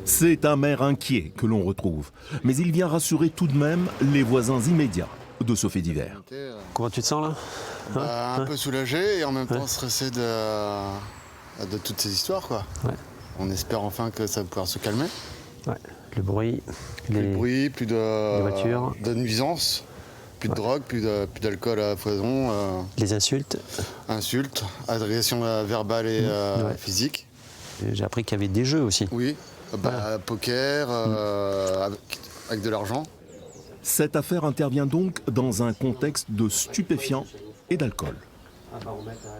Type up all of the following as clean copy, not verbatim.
C'est un maire inquiet que l'on retrouve, mais il vient rassurer tout de même les voisins immédiats de ce fait divers. Comment tu te sens là? Un peu soulagé et en même temps stressé de toutes ces histoires, quoi. Ouais. On espère enfin que ça va pouvoir se calmer. Ouais. Le bruit, Plus de bruit, plus les voitures, de nuisances, plus de drogue, plus d'alcool à foison, les insultes. insultes, agressions verbales et physiques. J'ai appris qu'il y avait des jeux aussi. Oui, poker, avec de l'argent. Cette affaire intervient donc dans un contexte de stupéfiants et d'alcool.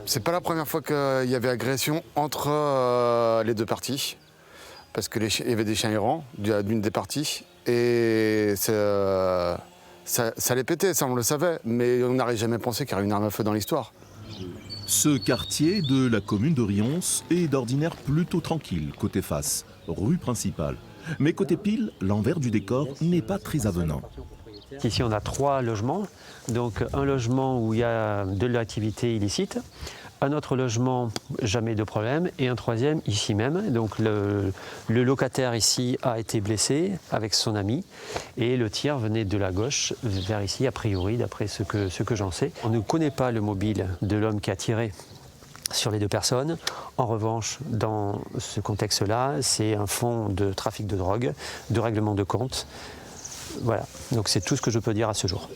C'est pas la première fois qu'il y avait agression entre les deux parties, parce qu'il y avait des chiens errants d'une des parties, et ça allait péter, ça on le savait, mais on n'aurait jamais pensé qu'il y aurait une arme à feu dans l'histoire. Ce quartier de la commune de Rions est d'ordinaire plutôt tranquille côté face, rue principale. Mais côté pile, l'envers du décor n'est pas très avenant. Ici, on a 3 logements. Donc, un logement où il y a de l'activité illicite, un autre logement, jamais de problème, et un troisième ici même. Donc, le locataire ici a été blessé avec son ami, et le tir venait de la gauche vers ici, a priori, d'après ce que j'en sais. On ne connaît pas le mobile de l'homme qui a tiré sur les 2 personnes. En revanche, dans ce contexte-là, c'est un fond de trafic de drogue, de règlement de compte. Voilà, donc c'est tout ce que je peux dire à ce jour.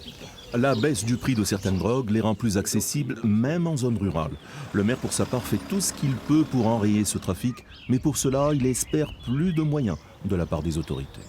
La baisse du prix de certaines drogues les rend plus accessibles, même en zone rurale. Le maire, pour sa part, fait tout ce qu'il peut pour enrayer ce trafic, mais pour cela, il espère plus de moyens de la part des autorités.